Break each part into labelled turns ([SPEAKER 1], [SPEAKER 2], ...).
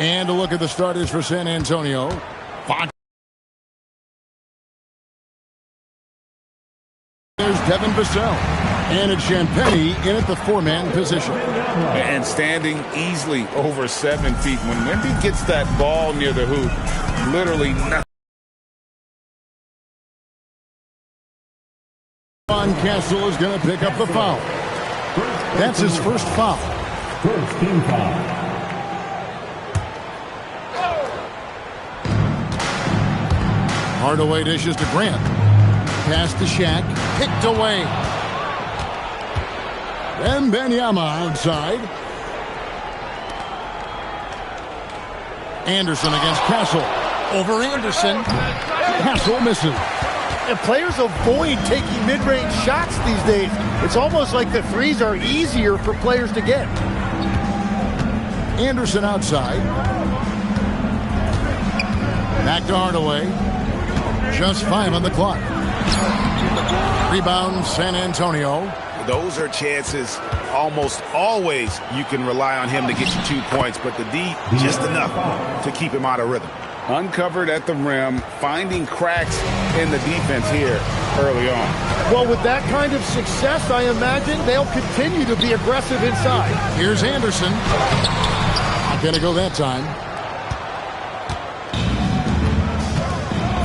[SPEAKER 1] And a look at the starters for San Antonio. Fox. There's Devin Vassell. And it's Champagnie in at the four-man position.
[SPEAKER 2] And standing easily over 7 feet. When Wemby gets that ball near the hoop, literally nothing.
[SPEAKER 1] Von Castle is going to pick up the foul. That's his first foul.
[SPEAKER 3] First team foul.
[SPEAKER 1] Hardaway dishes to Grant. Pass to Shaq. Picked away. Wembanyama outside. Anderson against Castle. Over Anderson. Castle misses.
[SPEAKER 4] And players avoid taking mid-range shots these days. It's almost like the threes are easier for players to get.
[SPEAKER 1] Anderson outside. Back to Hardaway. Just 5 on the clock. Rebound, San Antonio.
[SPEAKER 2] Those are chances almost always you can rely on him to get you 2 points, but the D just enough to keep him out of rhythm. Uncovered at the rim, finding cracks in the defense here early on.
[SPEAKER 4] Well, with that kind of success, I imagine they'll continue to be aggressive inside.
[SPEAKER 1] Here's Anderson. Not going to go that time.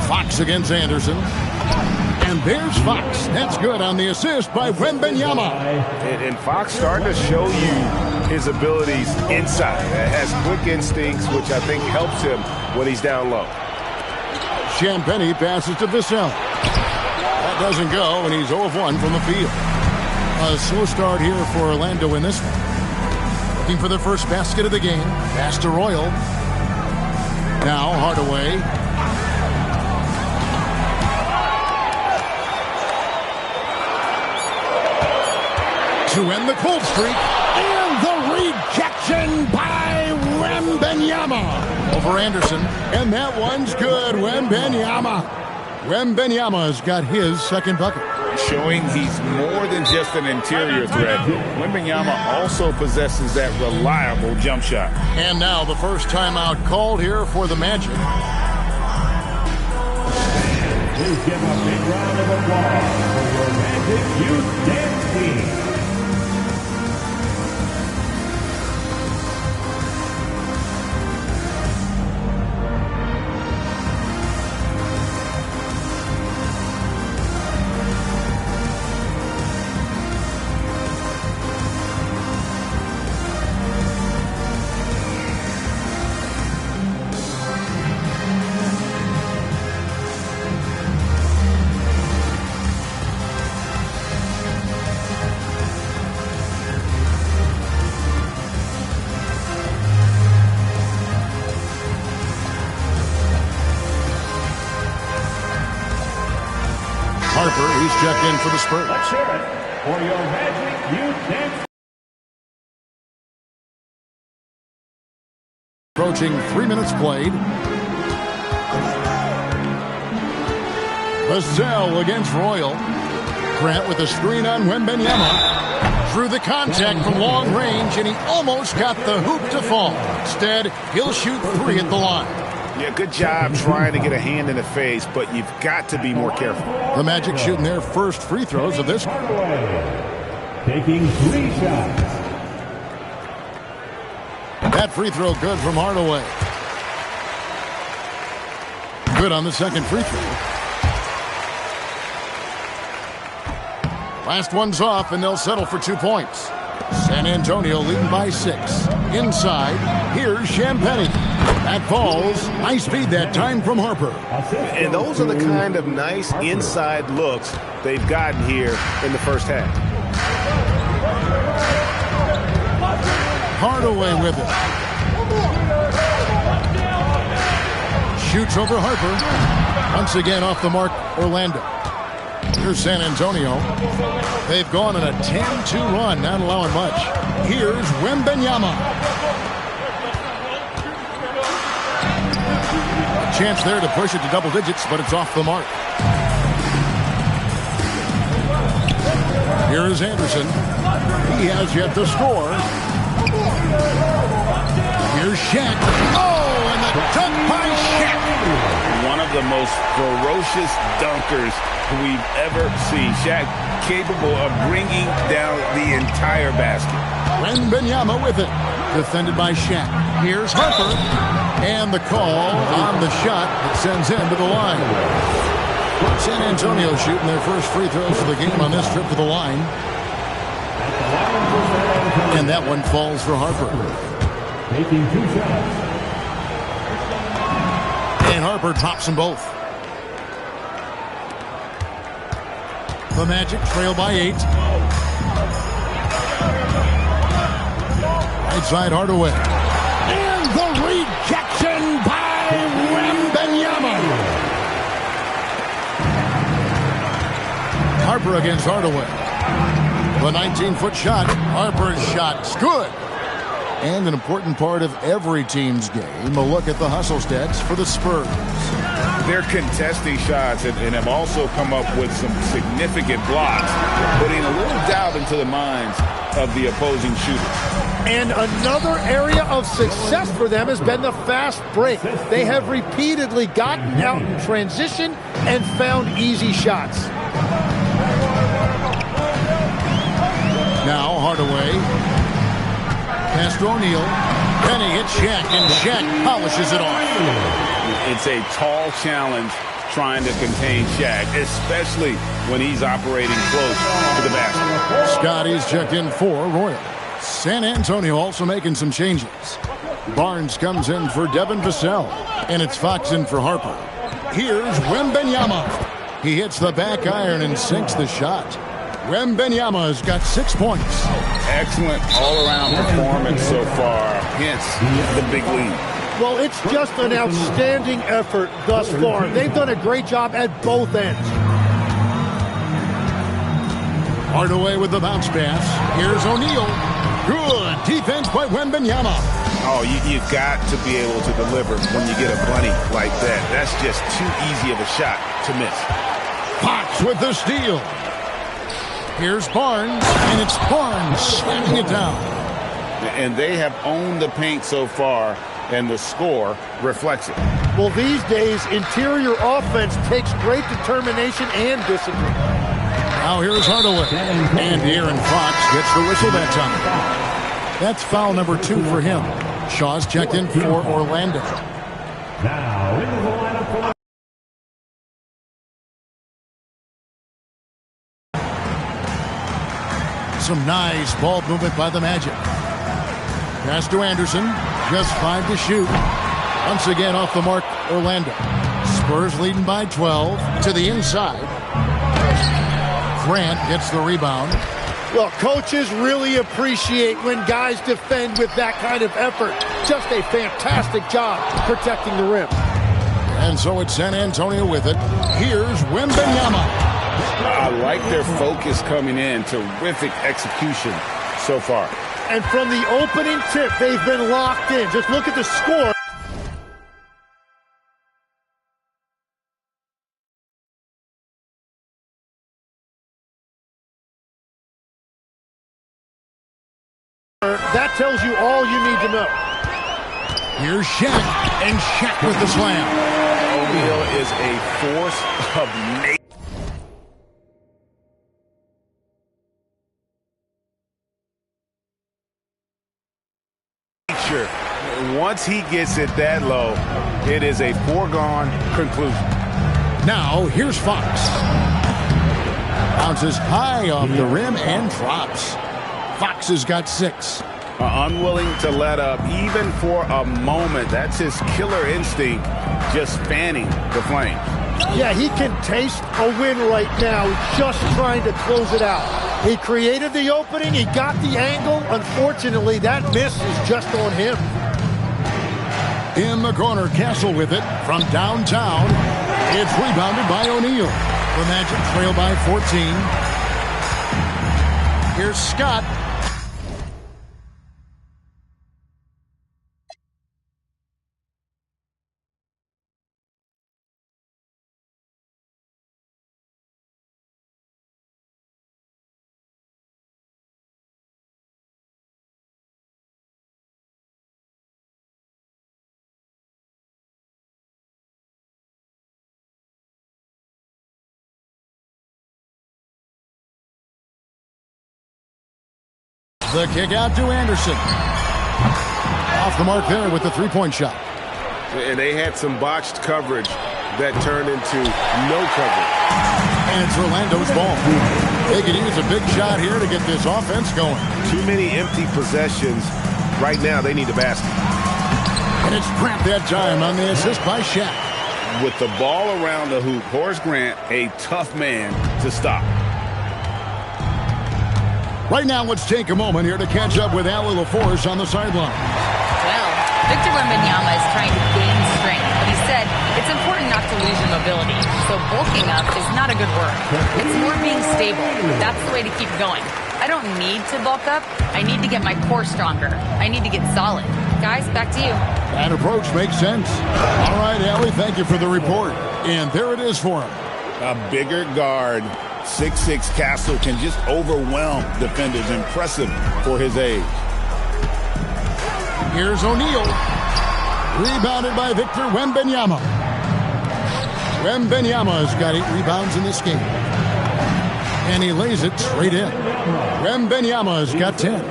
[SPEAKER 1] Fox against Anderson. And there's Fox. That's good on the assist by Wembanyama.
[SPEAKER 2] And Fox starting to show you his abilities inside. Has quick instincts, which I think helps him when he's down low.
[SPEAKER 1] Champagnie passes to Vassell. That doesn't go, and he's 0 of 1 from the field. A slow start here for Orlando in this one. Looking for their first basket of the game. Pass to Royal. Now Hardaway. To end the cold streak. And the rejection by Wembanyama. Over Anderson. And that one's good. Wembanyama. Wembanyama's got his second bucket.
[SPEAKER 2] Showing he's more than just an interior threat. Wembanyama also possesses that reliable jump shot.
[SPEAKER 1] And now the first timeout called here for the Magic.
[SPEAKER 3] Please give a big round of applause for your Magic Youth Dance Team.
[SPEAKER 1] Harper, he's checked in for the Spurs.
[SPEAKER 3] Let's hear it for your Magic Youth Dance.
[SPEAKER 1] Approaching 3 minutes played. Vassell against Royal. Grant with a screen on Wembanyama. Through the contact from long range, and he almost got the hoop to fall. Instead, he'll shoot 3 at the line.
[SPEAKER 2] Yeah, good job trying to get a hand in the face, but you've got to be more careful.
[SPEAKER 1] The Magic shooting their first free throws of this.
[SPEAKER 3] Taking 3 shots.
[SPEAKER 1] That free throw good from Hardaway. Good on the second free throw. Last one's off, and they'll settle for 2 points. San Antonio leading by 6. Inside, here's Champagnie. That falls. Nice feed that time from Harper.
[SPEAKER 2] And those are the kind of nice inside looks they've gotten here in the first half.
[SPEAKER 1] Hardaway with it. Shoots over Harper. Once again off the mark, Orlando. Here's San Antonio. They've gone on a 10-2 run, not allowing much. Here's Wembanyama. Chance there to push it to double digits, but it's off the mark. Here is Anderson. He has yet to score. Here's Here's Shaq. Oh, and the dunk by Shaq.
[SPEAKER 2] One of the most ferocious dunkers we've ever seen. Shaq capable of bringing down the entire basket.
[SPEAKER 1] Wembanyama with it. Defended by Shaq. Here's Harper. And the call on the shot that sends him to the line. San Antonio shooting their first free throws of the game on this trip to the line. And that one falls for Harper.
[SPEAKER 3] Taking 2 shots.
[SPEAKER 1] And Harper drops them both. The Magic trail by 8. Right side Hardaway. And the rejection by Wembanyama. Harper against Hardaway. The 19-foot shot. Harper's shot's good. And an important part of every team's game, a look at the hustle stats for the Spurs.
[SPEAKER 2] They're contesting shots and have also come up with some significant blocks, putting a little doubt into the minds of the opposing shooters.
[SPEAKER 4] And another area of success for them has been the fast break. They have repeatedly gotten out in transition and found easy shots.
[SPEAKER 1] Now Hardaway. Pass to O'Neal. Penny hits Shaq, and Shaq polishes it off.
[SPEAKER 2] It's a tall challenge trying to contain Shaq, especially when he's operating close to the basket.
[SPEAKER 1] Scotty's checked in for Royal. San Antonio also making some changes. Barnes comes in for Devin Vassell, and it's Fox in for Harper. Here's Wembanyama. He hits the back iron and sinks the shot. Wembanyama's got 6 points.
[SPEAKER 2] Excellent all-around performance so far, hence the big lead.
[SPEAKER 4] Well, it's just an outstanding effort thus far. They've done a great job at both ends.
[SPEAKER 1] Hardaway with the bounce pass. Here's O'Neal. Good defense by Wembanyama.
[SPEAKER 2] Oh, you've got to be able to deliver when you get a bunny like that. That's just too easy of a shot to miss.
[SPEAKER 1] Fox with the steal. Here's Barnes, and it's Barnes slamming it down.
[SPEAKER 2] And they have owned the paint so far, and the score reflects it.
[SPEAKER 4] Well, these days, interior offense takes great determination and discipline.
[SPEAKER 1] Now here's Hardaway. And Aaron Fox gets the whistle that time. That's foul number 2 for him. Shaw's checked in for Orlando.
[SPEAKER 3] Now into the lineup for
[SPEAKER 1] Some nice ball movement by the Magic. Pass to Anderson. Just 5 to shoot. Once again off the mark, Orlando. Spurs leading by 12 to the inside. Grant gets the rebound.
[SPEAKER 4] Well, coaches really appreciate when guys defend with that kind of effort. Just a fantastic job protecting the rim.
[SPEAKER 1] And so it's San Antonio with it. Here's Wembanyama.
[SPEAKER 2] I like their focus coming in. Terrific execution so far.
[SPEAKER 4] And from the opening tip, they've been locked in. Just look at the score. That tells you all you need to know.
[SPEAKER 1] Here's Shaq, and Shaq with the slam.
[SPEAKER 2] O'Neal is a force of nature. Once he gets it that low, it is a foregone conclusion.
[SPEAKER 1] Now, here's Fox. Bounces high off the rim and drops. Fox has got 6.
[SPEAKER 2] Unwilling to let up even for a moment. That's his killer instinct, just fanning the flame.
[SPEAKER 4] Yeah, he can taste a win right now, just trying to close it out. He created the opening, he got the angle. Unfortunately, that miss is just on him.
[SPEAKER 1] In the corner, Castle with it from downtown. It's rebounded by O'Neal. The Magic trail by 14. Here's Scott. The kick out to Anderson. Off the mark there with the three-point shot.
[SPEAKER 2] And they had some botched coverage that turned into no coverage.
[SPEAKER 1] And it's Orlando's ball. They could use a big shot here to get this offense going.
[SPEAKER 2] Too many empty possessions. Right now, they need a basket.
[SPEAKER 1] And it's Grant that time on the assist by Shaq.
[SPEAKER 2] With the ball around the hoop, Horace Grant, a tough man to stop.
[SPEAKER 1] Right now, let's take a moment here to catch up with Allie LaForce on the sideline.
[SPEAKER 5] Well, Victor Wembanyama is trying to gain strength, but he said it's important not to lose your mobility. So bulking up is not a good word. It's more being stable. That's the way to keep going. I don't need to bulk up. I need to get my core stronger. I need to get solid. Guys, back to you.
[SPEAKER 1] That approach makes sense. All right, Allie, thank you for the report. And there it is for him.
[SPEAKER 2] A bigger guard, 6'6" Castle, can just overwhelm defenders. Impressive for his age.
[SPEAKER 1] Here's O'Neal. Rebounded by Victor Wembanyama. Wembanyama has got 8 rebounds in this game. And he lays it straight in. Wembanyama has got 10.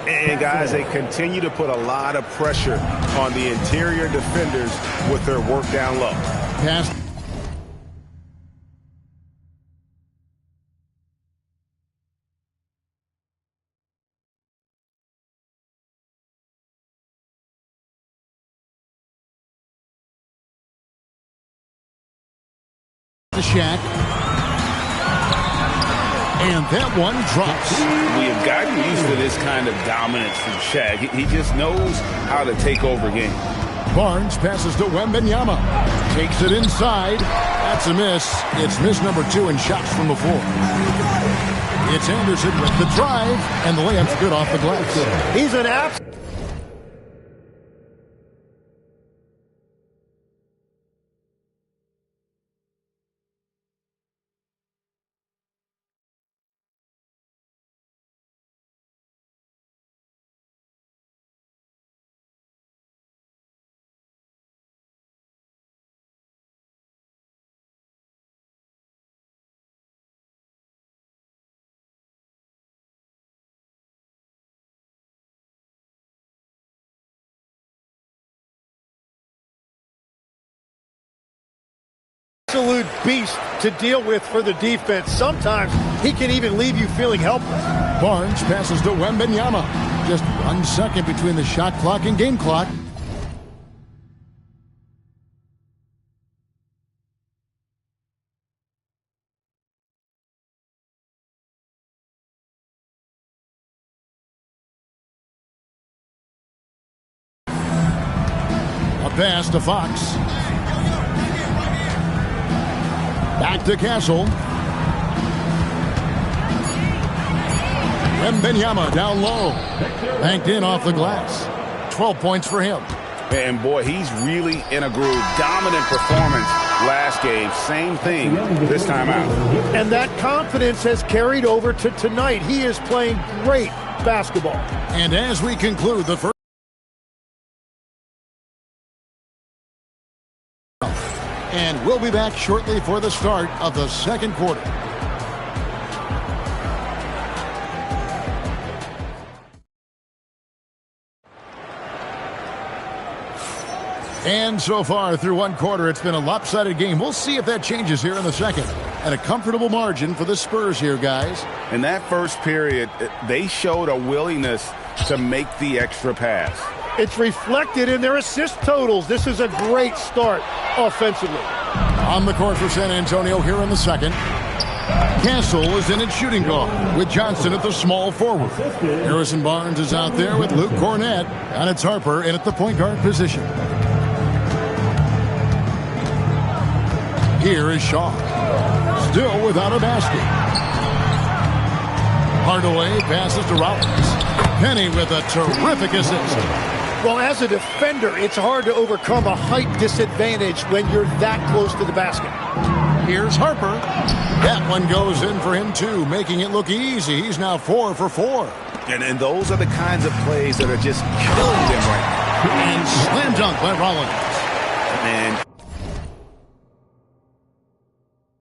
[SPEAKER 2] And, guys, they continue to put a lot of pressure on the interior defenders with their work down low.
[SPEAKER 1] Pass. The Shaq. And that one drops.
[SPEAKER 2] We have gotten used to this kind of dominance from Shaq. He just knows how to take over games.
[SPEAKER 1] Barnes passes to Wembanyama. Takes it inside. That's a miss. It's miss number 2 in shots from the floor. It's Anderson with the drive, and the layup's good off the glass.
[SPEAKER 4] He's an absolute. Absolute beast to deal with for the defense. Sometimes he can even leave you feeling helpless.
[SPEAKER 1] Barnes passes to Wembanyama. Just 1 second between the shot clock and game clock. A pass to Fox. Back to Castle. Wembanyama down low. Banked in off the glass. 12 points for him.
[SPEAKER 2] And boy, he's really in a groove. Dominant performance last game. Same thing this time out.
[SPEAKER 4] And that confidence has carried over to tonight. He is playing great basketball.
[SPEAKER 1] And as we conclude the first. And we'll be back shortly for the start of the second quarter. And so far through one quarter, it's been a lopsided game. We'll see if that changes here in the second. And a comfortable margin for the Spurs here, guys.
[SPEAKER 2] In that first period, they showed a willingness to make the extra pass.
[SPEAKER 4] It's reflected in their assist totals. This is a great start offensively.
[SPEAKER 1] On the court for San Antonio here in the second. Castle is in its shooting guard with Johnson at the small forward. Harrison Barnes is out there with Luke Cornett. And it's Harper in at the point guard position. Here is Shaw. Still without a basket. Hardaway passes to Rollins. Penny with a terrific assist.
[SPEAKER 4] Well, as a defender, it's hard to overcome a height disadvantage when you're that close to the basket.
[SPEAKER 1] Here's Harper. That one goes in for him, too, making it look easy. He's now 4 for 4.
[SPEAKER 2] And those are the kinds of plays that are just killing them right now.
[SPEAKER 1] And slam dunk by Rollins.
[SPEAKER 2] And